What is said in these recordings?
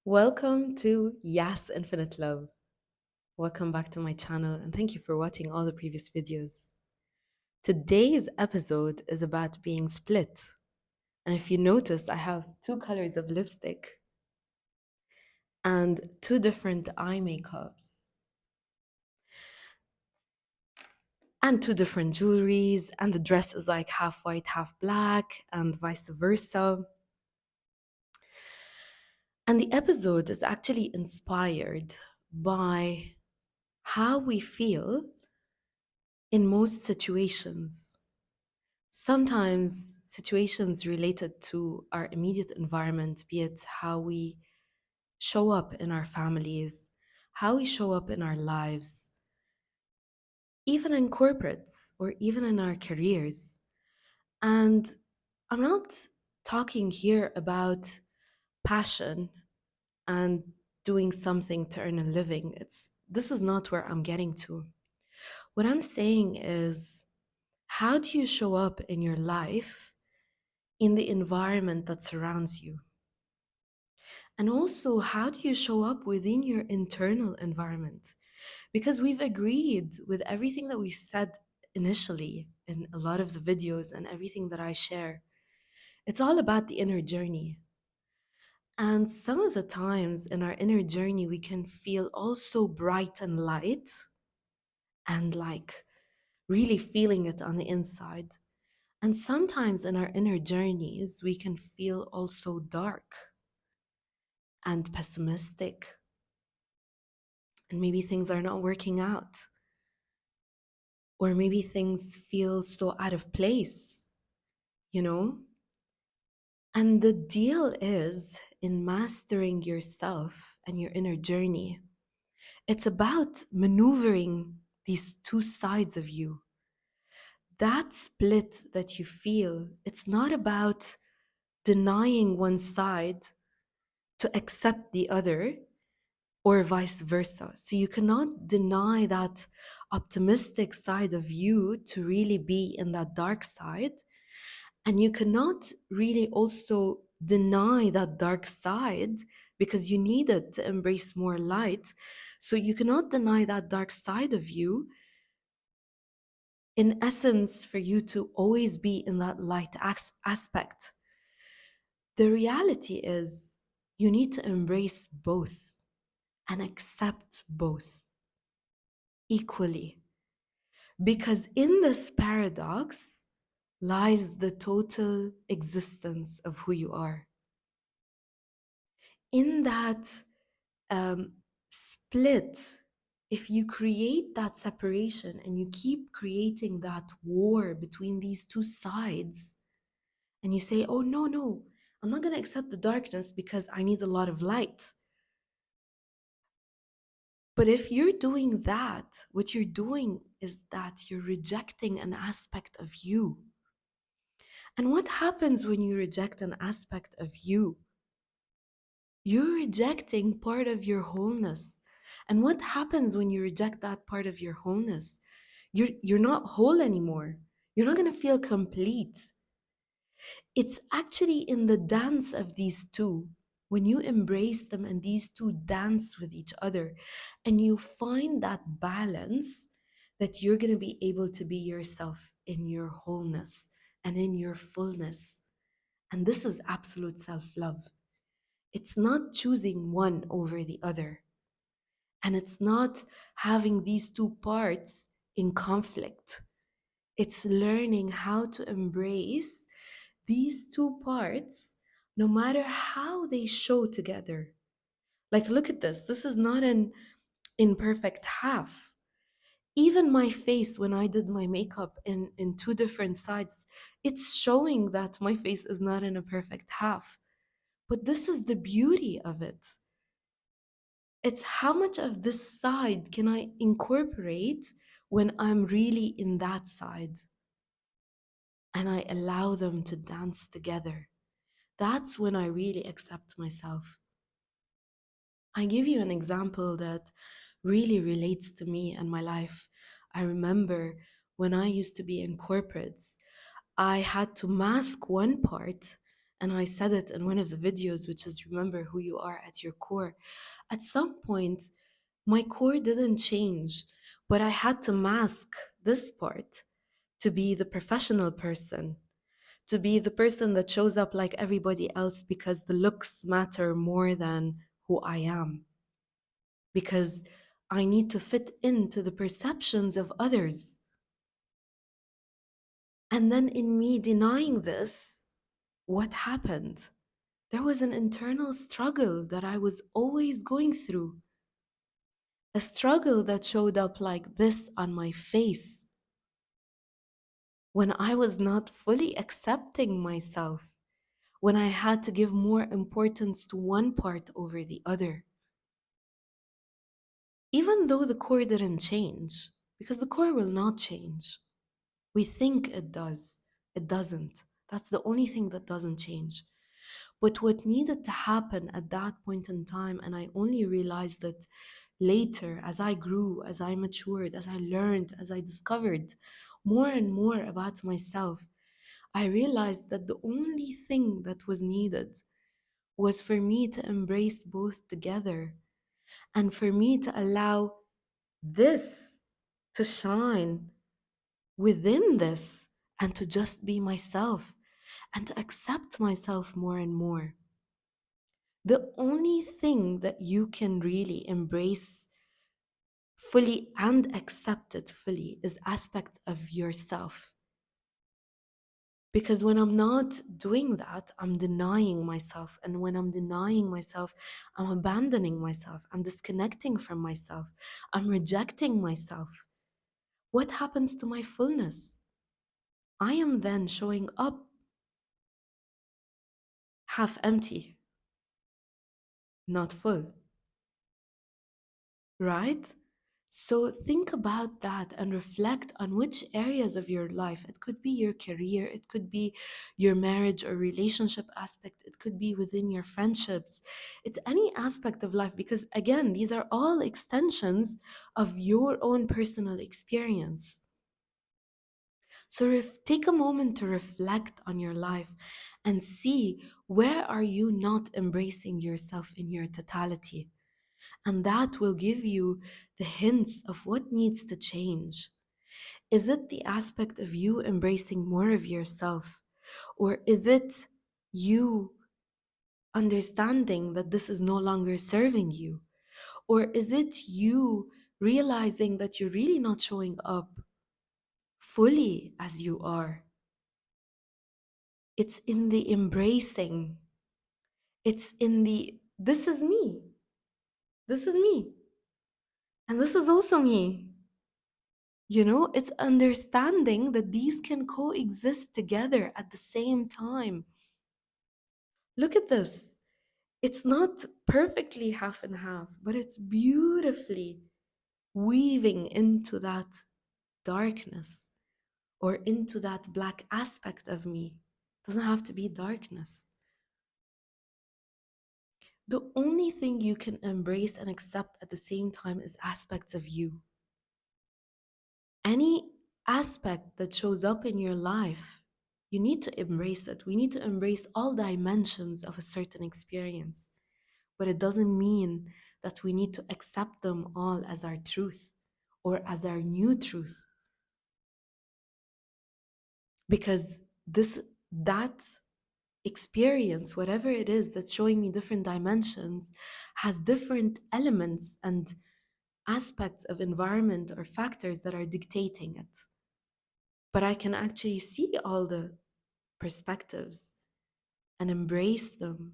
Welcome to YasInfiniteLove. Welcome back to my channel and thank you for watching all the previous videos. Today's episode is about being split. And if you notice, I have two colors of lipstick and two different eye makeups and two different jewelries, and the dress is like half white, half black, and vice versa. And the episode is actually inspired by how we feel in most situations. Sometimes situations related to our immediate environment, be it how we show up in our families, how we show up in our lives, even in corporates or even in our careers. And I'm not talking here about passion and doing something to earn a living. This is not where I'm getting to. What I'm saying is, how do you show up in your life in the environment that surrounds you? And also, how do you show up within your internal environment? Because we've agreed with everything that we said initially in a lot of the videos and everything that I share. It's all about the inner journey. And some of the times in our inner journey, we can feel also bright and light and like really feeling it on the inside. And sometimes in our inner journeys, we can feel also dark and pessimistic, and maybe things are not working out, or maybe things feel so out of place, you know? And the deal is in mastering yourself and your inner journey. It's about maneuvering these two sides of you. That split that you feel, it's not about denying one side to accept the other, or vice versa. So you cannot deny that optimistic side of you to really be in that dark side. And you cannot really also deny that dark side because you need it to embrace more light. So you cannot deny that dark side of you, in essence, for you to always be in that light aspect. The reality is you need to embrace both and accept both equally. Because in this paradox lies the total existence of who you are. In that split, if you create that separation and you keep creating that war between these two sides, and you say, oh, no, I'm not going to accept the darkness because I need a lot of light. But if you're doing that, what you're doing is that you're rejecting an aspect of you. And what happens when you reject an aspect of you? You're rejecting part of your wholeness. And what happens when you reject that part of your wholeness? You're not whole anymore. You're not going to feel complete. It's actually in the dance of these two, when you embrace them and these two dance with each other, and you find that balance, that you're going to be able to be yourself in your wholeness and in your fullness. And this is absolute self-love. It's not choosing one over the other. And it's not having these two parts in conflict. It's learning how to embrace these two parts no matter how they show together. Like, look at this. This is not an imperfect half. Even my face, when I did my makeup in two different sides, it's showing that my face is not in a perfect half. But this is the beauty of it. It's how much of this side can I incorporate when I'm really in that side, and I allow them to dance together. That's when I really accept myself. I give you an example that really relates to me and my life. I remember when I used to be in corporates, I had to mask one part And I said it in one of the videos, which is remember who you are at your core. At some point, my core didn't change, but I had to mask this part to be the professional person, to be the person that shows up like everybody else because the looks matter more than who I am. Because I need to fit into the perceptions of others. And then in me denying this, what happened? There was an internal struggle that I was always going through. A struggle that showed up like this on my face when I was not fully accepting myself, when I had to give more importance to one part over the other. Even though the core didn't change, because the core will not change. We think it does. It doesn't. That's the only thing that doesn't change. But what needed to happen at that point in time, and I only realized it later as I grew, as I matured, as I learned, as I discovered more and more about myself, I realized that the only thing that was needed was for me to embrace both together and for me to allow this to shine within this and to just be myself and to accept myself more and more. The only thing that you can really embrace fully and accept it fully is aspects of yourself. Because when I'm not doing that, I'm denying myself. And when I'm denying myself, I'm abandoning myself. I'm disconnecting from myself. I'm rejecting myself. What happens to my fullness? I am then showing up half empty, not full, right? So think about that and reflect on which areas of your life. It could be your career, it could be your marriage or relationship aspect, it could be within your friendships. It's any aspect of life because, again, these are all extensions of your own personal experience. So take a moment to reflect on your life and see where are you not embracing yourself in your totality. And that will give you the hints of what needs to change. Is it the aspect of you embracing more of yourself? Or is it you understanding that this is no longer serving you? Or is it you realizing that you're really not showing up fully as you are? It's in the embracing. It's in the, this is me. This is me. And this is also me. You know, it's understanding that these can coexist together at the same time. Look at this. It's not perfectly half and half, but it's beautifully weaving into that darkness or into that black aspect of me. It doesn't have to be darkness. The only thing you can embrace and accept at the same time is aspects of you. Any aspect that shows up in your life, you need to embrace it. We need to embrace all dimensions of a certain experience, but it doesn't mean that we need to accept them all as our truth or as our new truth. Because that experience, whatever it is that's showing me different dimensions, has different elements and aspects of environment or factors that are dictating it. But I can actually see all the perspectives and embrace them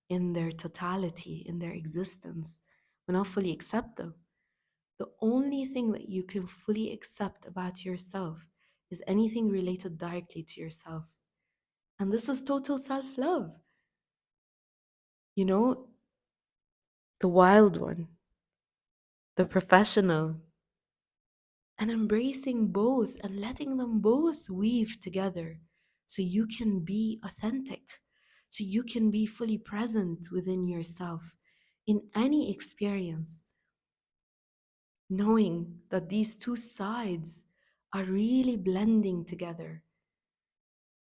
in their totality, in their existence, but not fully accept them. The only thing that you can fully accept about yourself is anything related directly to yourself. And this is total self-love. You know, the wild one, the professional, and embracing both and letting them both weave together so you can be authentic, so you can be fully present within yourself in any experience, knowing that these two sides are really blending together.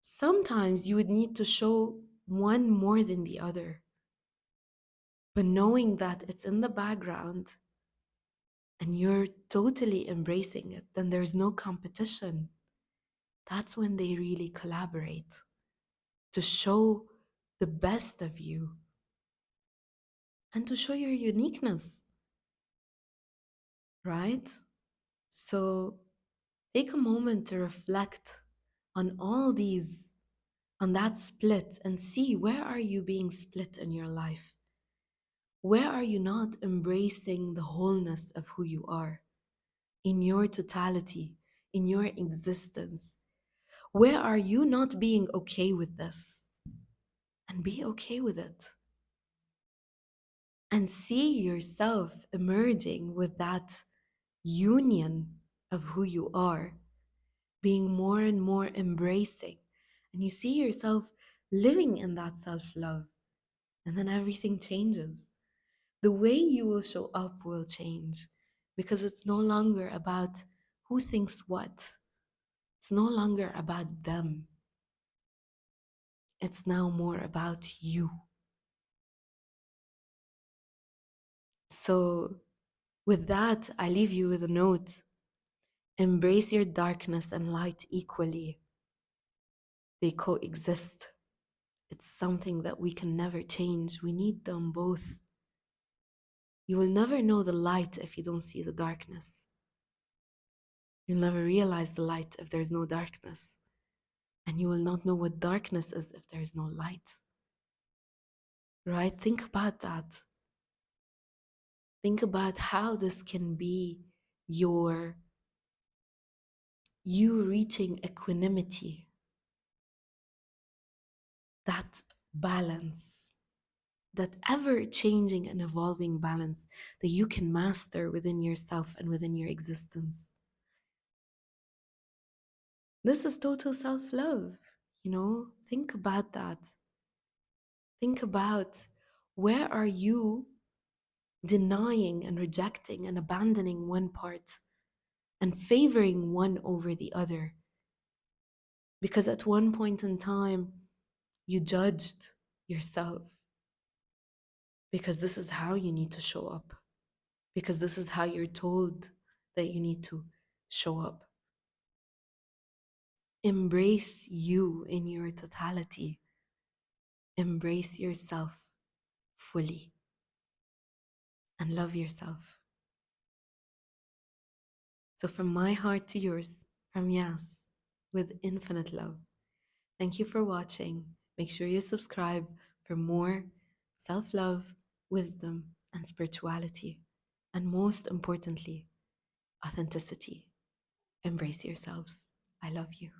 Sometimes you would need to show one more than the other. But knowing that it's in the background and you're totally embracing it, then there's no competition. That's when they really collaborate to show the best of you and to show your uniqueness, right? So take a moment to reflect on all these, on that split, and see, where are you being split in your life? Where are you not embracing the wholeness of who you are in your totality, in your existence? Where are you not being okay with this? And be okay with it. And see yourself emerging with that union of who you are, being more and more embracing. And you see yourself living in that self love. And then everything changes. The way you will show up will change because it's no longer about who thinks what. It's no longer about them. It's now more about you. So, with that, I leave you with a note. Embrace your darkness and light equally. They coexist. It's something that we can never change. We need them both. You will never know the light if you don't see the darkness. You'll never realize the light if there's no darkness. And you will not know what darkness is if there's no light. Right? Think about that. Think about how this can be you reaching equanimity, that balance, that ever changing and evolving balance that you can master within yourself and within your existence. This is total self-love, Think about that. Think about, where are you denying and rejecting and abandoning one part and favoring one over the other? Because at one point in time, you judged yourself because this is how you need to show up, because this is how you're told that you need to show up. Embrace you in your totality. Embrace yourself fully and love yourself. So from my heart to yours, from Yas, with infinite love. Thank you for watching. Make sure you subscribe for more self-love, wisdom, and spirituality. And most importantly, authenticity. Embrace yourselves. I love you.